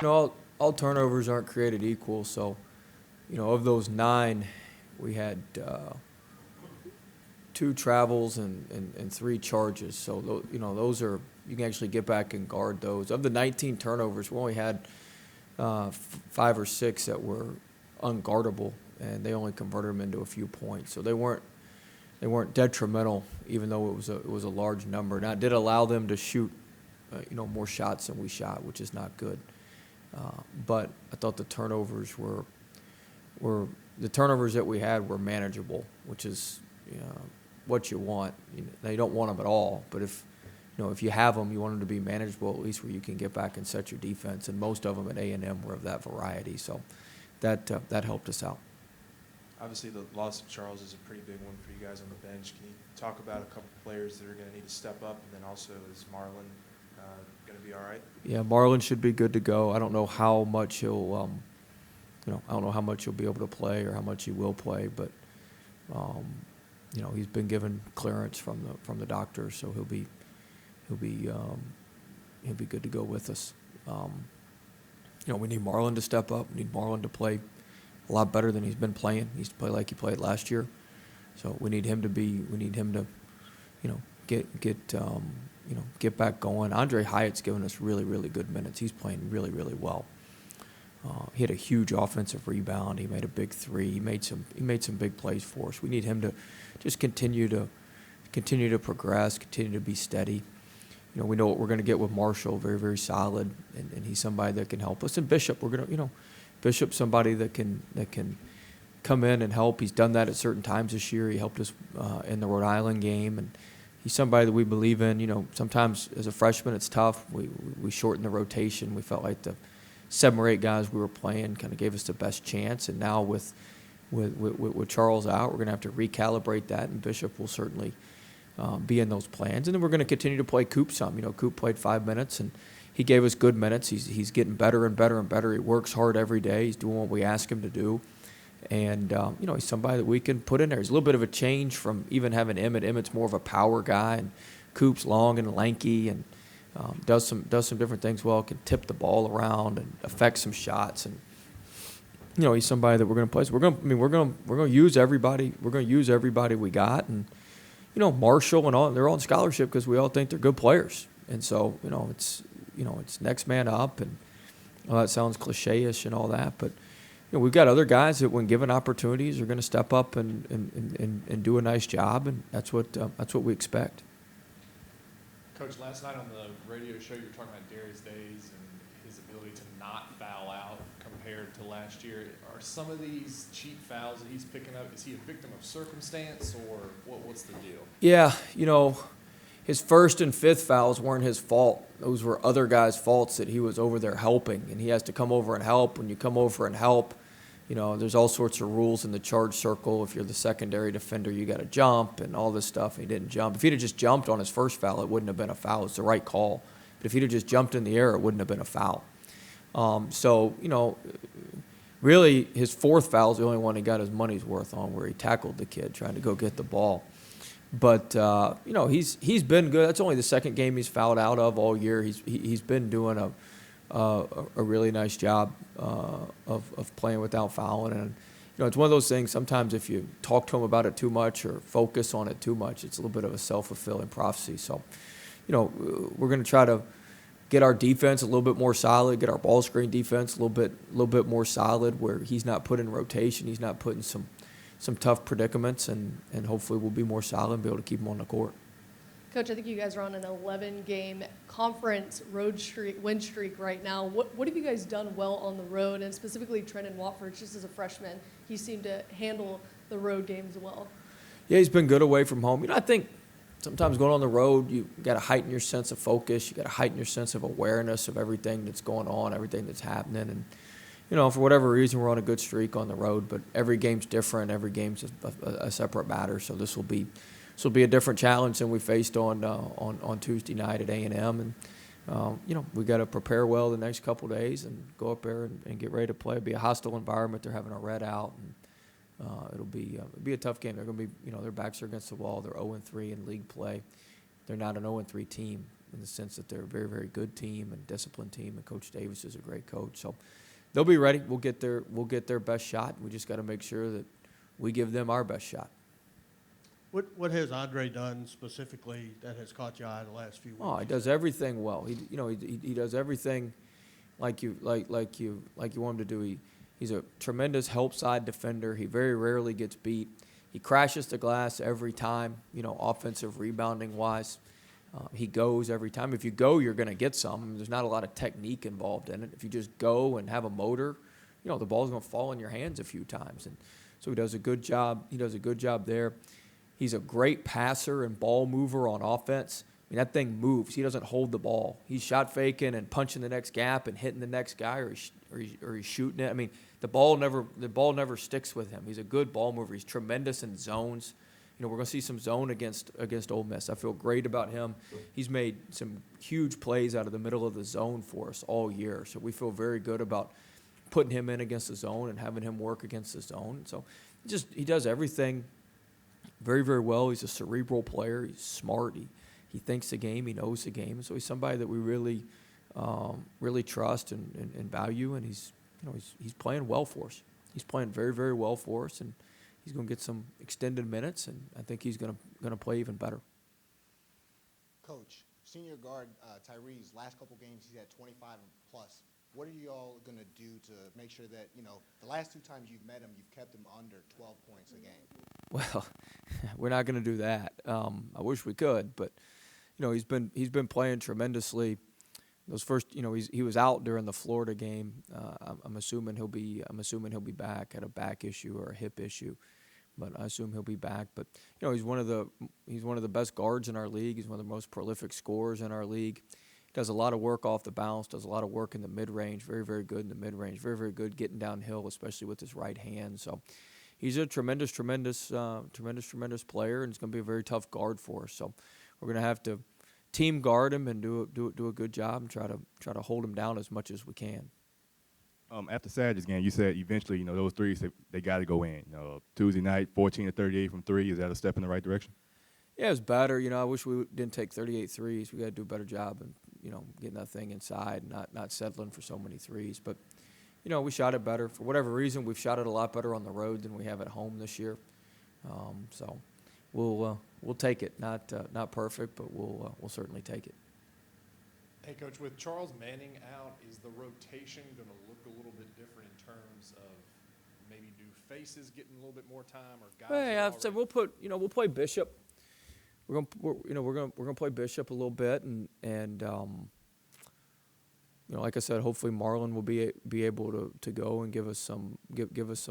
All turnovers aren't created equal, so, of those 9, we had 2 travels and 3 charges. So, those are, you can actually get back and guard those. Of the 19 turnovers, we only had 5 or 6 that were unguardable, and they only converted them into a few points. So they weren't detrimental, even though it was a large number. Now, it did allow them to shoot, more shots than we shot, which is not good. But I thought the turnovers were the turnovers that we had were manageable, which is what you want. Now, you don't want them at all, but if you have them, you want them to be manageable, at least where you can get back and set your defense. And most of them at A&M were of that variety, so that helped us out. Obviously, the loss of Charles is a pretty big one for you guys on the bench. Can you talk about a couple players that are going to need to step up, and then also is Marlon going to be all right? Yeah, Marlon should be good to go. I don't know how much he'll, I don't know how much he'll be able to play or how much he will play, but he's been given clearance from the doctor, so he'll be good to go with us. We need Marlon to step up. We need Marlon to play a lot better than he's been playing. He needs to play like he played last year. So we need him to get back going. Andre Hyatt's given us really, really good minutes. He's playing really, really well. He had a huge offensive rebound. He made a big 3. He made some big plays for us. We need him to just continue to progress, continue to be steady. We know what we're going to get with Marshall, very, very solid, and he's somebody that can help us. And Bishop, Bishop's somebody that can come in and help. He's done that at certain times this year. He helped us in the Rhode Island game, and he's somebody that we believe in. Sometimes as a freshman it's tough. We shortened the rotation. We felt like the 7 or 8 guys we were playing kind of gave us the best chance, and now with Charles out, we're going to have to recalibrate that, and Bishop will certainly be in those plans. And then we're going to continue to play Coop some. Coop played 5 minutes, and he gave us good minutes. He's getting better and better and better. He works hard every day. He's doing what we ask him to do. And, he's somebody that we can put in there. He's a little bit of a change from even having Emmett. Emmett's more of a power guy, and Coop's long and lanky and does some different things well, can tip the ball around and affect some shots. And, he's somebody that we're going to play. So we're going to use everybody. We're going to use everybody we got. And, Marshall and all, they're all on scholarship because we all think they're good players. And so, it's next man up, and that sounds cliche-ish and all that, but we've got other guys that, when given opportunities, are going to step up and do a nice job, and that's what we expect. Coach, last night on the radio show, you were talking about Darius Days and his ability to not foul out compared to last year. Are some of these cheap fouls that he's picking up, is he a victim of circumstance, or what's the deal? Yeah, his first and fifth fouls weren't his fault. Those were other guys' faults that he was over there helping, and he has to come over and help. When you come over and help, there's all sorts of rules in the charge circle. If you're the secondary defender, you got to jump and all this stuff. He didn't jump. If he'd have just jumped on his first foul, it wouldn't have been a foul. It's the right call. But if he'd have just jumped in the air, it wouldn't have been a foul. Really his fourth foul is the only one he got his money's worth on, where he tackled the kid trying to go get the ball. But he's been good. That's only the second game he's fouled out of all year. He's been doing a really nice job of playing without fouling. And it's one of those things. Sometimes if you talk to him about it too much or focus on it too much, it's a little bit of a self-fulfilling prophecy. So, we're going to try to get our defense a little bit more solid, get our ball screen defense a little bit more solid, where he's not put in rotation, he's not put in some tough predicaments, and hopefully we'll be more solid and be able to keep him on the court. Coach, I think you guys are on an 11-game conference win streak right now. What have you guys done well on the road, and specifically Trenton Watford, just as a freshman? He seemed to handle the road games well. Yeah, he's been good away from home. I think sometimes going on the road, you got to heighten your sense of focus. You got to heighten your sense of awareness of everything that's going on, everything that's happening. And, for whatever reason, we're on a good streak on the road, but every game's different. Every game's a separate matter. So this will be a different challenge than we faced on Tuesday night at A&M. And, we got to prepare well the next couple of days and go up there and get ready to play. It'll be a hostile environment. They're having a red out, and it'll be a tough game. They're going to be, their backs are against the wall. They're 0-3 in league play. They're not an 0-3 team. in the sense that they're a very, very good team and disciplined team, and Coach Davis is a great coach. So they'll be ready. We'll get their best shot. We just got to make sure that we give them our best shot. What has Andre done specifically that has caught your eye the last few weeks? Oh, he does everything well. He does everything like you want him to do. He's a tremendous help side defender. He very rarely gets beat. He crashes the glass every time, offensive rebounding wise. He goes every time. If you go, you're going to get some. There's not a lot of technique involved in it. If you just go and have a motor, the ball's going to fall in your hands a few times. And so he does a good job. He does a good job there. He's a great passer and ball mover on offense. I mean, that thing moves. He doesn't hold the ball. He's shot faking and punching the next gap and hitting the next guy, or he's shooting it. I mean, the ball never sticks with him. He's a good ball mover. He's tremendous in zones. We're going to see some zone against Ole Miss. I feel great about him. He's made some huge plays out of the middle of the zone for us all year. So we feel very good about putting him in against the zone and having him work against the zone. So he does everything very, very well. He's a cerebral player. He's smart. He thinks the game. He knows the game. So he's somebody that we really trust and value. And he's playing well for us. He's playing very, very well for us. And he's going to get some extended minutes, and I think he's going to play even better. Coach, senior guard Tyree's last couple games, he's had 25 and plus. What are you all going to do to make sure that, the last two times you've met him, you've kept him under 12 points a game? Well, we're not going to do that. I wish we could, but he's been playing tremendously. Those first, he was out during the Florida game. I'm assuming he'll be back. Had a back issue or a hip issue, but I assume he'll be back. But he's one of the best guards in our league. He's one of the most prolific scorers in our league. He does a lot of work off the bounce. Does a lot of work in the mid range. Very, very good in the mid range. Very, very good getting downhill, especially with his right hand. So he's a tremendous player, and he's going to be a very tough guard for us. So we're going to have to team guard him and do a good job and try to hold him down as much as we can. After Saturday's game, you said eventually, those threes they got to go in. Tuesday night, 14-38 from three. Is that a step in the right direction? Yeah, it's better. I wish we didn't take 38 threes. We got to do a better job and getting that thing inside, not settling for so many threes. But we shot it better for whatever reason. We've shot it a lot better on the road than we have at home this year. So we'll take it. Not perfect, but we'll certainly take it. Hey, Coach, with Charles Manning out, is the rotation going to look a little bit different in terms of maybe new faces getting a little bit more time, or guys? Yeah, I've said we'll play Bishop. We're gonna play Bishop a little bit, and like I said, hopefully Marlon will be able to go and give us some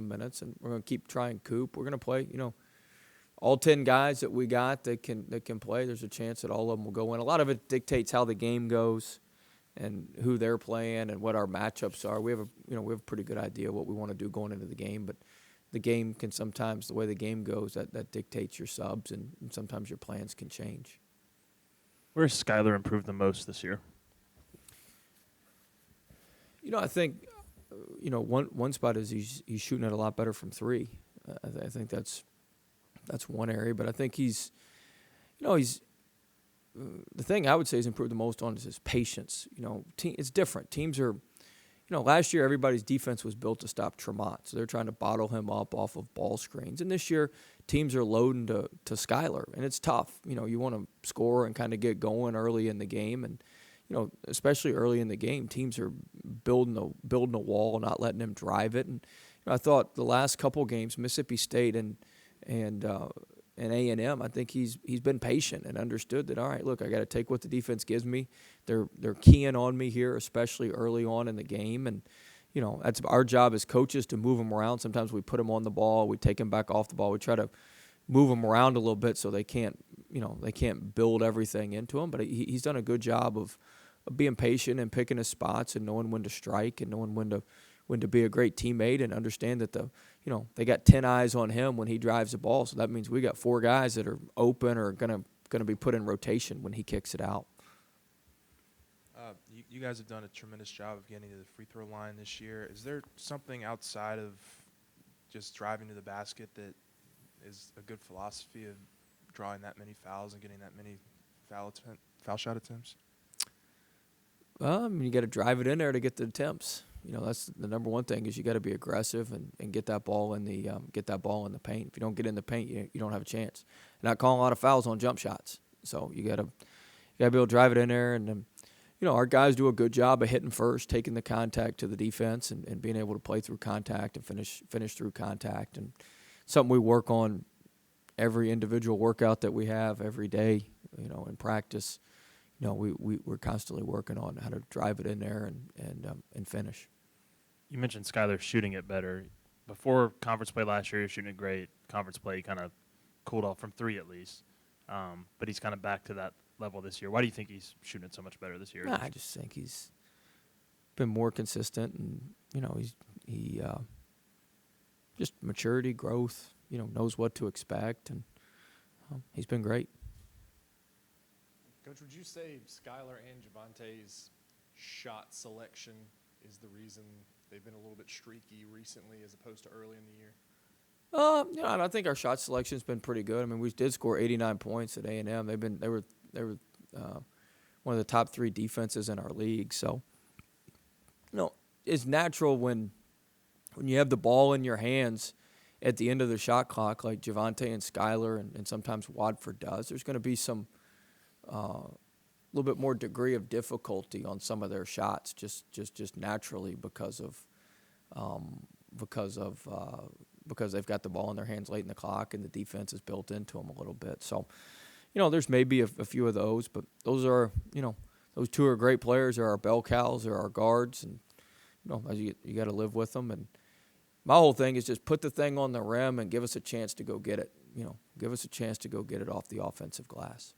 minutes, and we're gonna keep trying Coop. We're gonna play all 10 guys that we got that can play. There's a chance that all of them will go in. A lot of it dictates how the game goes and who they're playing and what our matchups are. We have a pretty good idea what we want to do going into the game, but the game can sometimes, the way the game goes, that dictates your subs, and sometimes your plans can change. Where's Skylar improved the most this year? I think one spot is he's shooting it a lot better from three. I think that's one area, but I think he's the thing I would say he's improved the most on is his patience. It's different. Teams are, last year everybody's defense was built to stop Tremont, so they're trying to bottle him up off of ball screens. And this year teams are loading to Skylar, and it's tough. You want to score and kind of get going early in the game, and especially early in the game, teams are building a wall, not letting him drive it. And I thought the last couple games, Mississippi State and A&M, I think he's been patient and understood that, all right, look, I got to take what the defense gives me. They're keying on me here, especially early on in the game, and that's our job as coaches to move them around. Sometimes we put them on the ball, we take them back off the ball, we try to move them around a little bit so they can't build everything into him. But he's done a good job of being patient and picking his spots and knowing when to strike and knowing when to be a great teammate and understand that they got 10 eyes on him when he drives the ball. So that means we got 4 guys that are open or gonna be put in rotation when he kicks it out. You guys have done a tremendous job of getting to the free throw line this year. Is there something outside of just driving to the basket that is a good philosophy of drawing that many fouls and getting that many foul shot attempts? You got to drive it in there to get the attempts. That's the number one thing is you got to be aggressive and get that ball in the paint. If you don't get in the paint, you don't have a chance. You're not calling a lot of fouls on jump shots, so you got to be able to drive it in there. And our guys do a good job of hitting first, taking the contact to the defense, and being able to play through contact and finish through contact. And something we work on every individual workout that we have every day. In practice. We're constantly working on how to drive it in there and finish. You mentioned Skylar shooting it better. Before conference play last year, he was shooting it great. Conference play kind of cooled off from 3 at least. But he's kind of back to that level this year. Why do you think he's shooting it so much better this year? I just think he's been more consistent, and he just maturity, growth. Knows what to expect, and he's been great. Coach, would you say Skylar and Javante's shot selection is the reason they've been a little bit streaky recently as opposed to early in the year? I think our shot selection's been pretty good. I mean, we did score 89 points at A&M. They were one of the top 3 defenses in our league. So, it's natural when you have the ball in your hands at the end of the shot clock, like Javante and Skylar and sometimes Wadford does. There's going to be some little bit more degree of difficulty on some of their shots, just naturally because they've got the ball in their hands late in the clock and the defense is built into them a little bit. So, there's maybe a few of those, but those are, those 2 are great players. They're our bell cows. They're our guards, and you got to live with them. And my whole thing is just put the thing on the rim and give us a chance to go get it. Give us a chance to go get it off the offensive glass.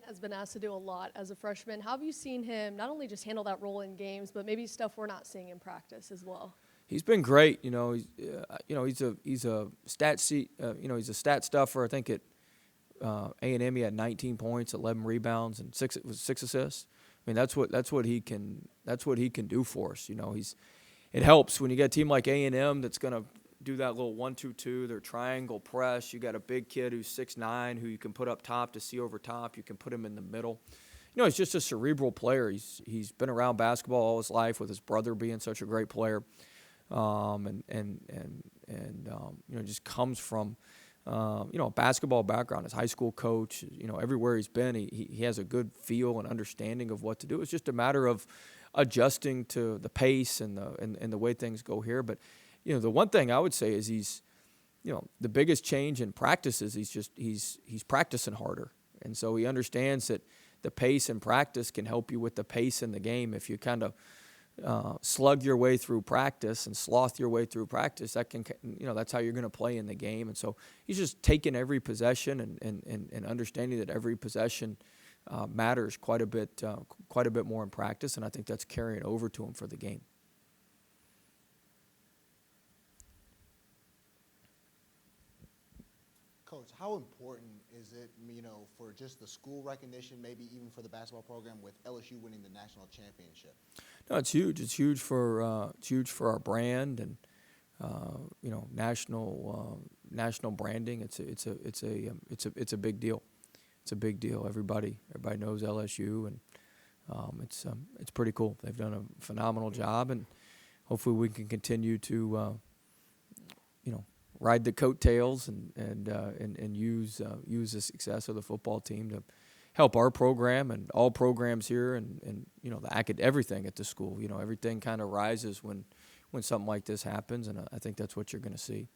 Has been asked to do a lot as a freshman. How have you seen him not only just handle that role in games, but maybe stuff we're not seeing in practice as well? He's been great. He's a stat he's a stat stuffer. I think at A&M he had 19 points, 11 rebounds, and 6 assists. I mean, that's what he can do for us. It helps when you get a team like A&M that's going to do that little 1-2-2, their triangle press. You got a big kid who's 6'9", who you can put up top to see over top. You can put him in the middle. He's just a cerebral player. He's been around basketball all his life, with his brother being such a great player, just comes from a basketball background. His high school coach, everywhere he's been, he has a good feel and understanding of what to do. It's just a matter of adjusting to the pace and the way things go here, but. The one thing I would say is he's, the biggest change in practice is he's practicing harder. And so he understands that the pace in practice can help you with the pace in the game. If you kind of slug your way through practice and sloth your way through practice, that can, that's how you're going to play in the game. And so he's just taking every possession and understanding that every possession matters quite a bit more in practice. And I think that's carrying over to him for the game. Coach, how important is it, for just the school recognition, maybe even for the basketball program, with LSU winning the national championship? No, it's huge. It's huge for our brand and national branding. It's a big deal. It's a big deal. Everybody knows LSU, and it's pretty cool. They've done a phenomenal job, and hopefully we can continue to ride the coattails and use the success of the football team to help our program and all programs here and everything at the school. Everything kind of rises when something like this happens, and I think that's what you're going to see.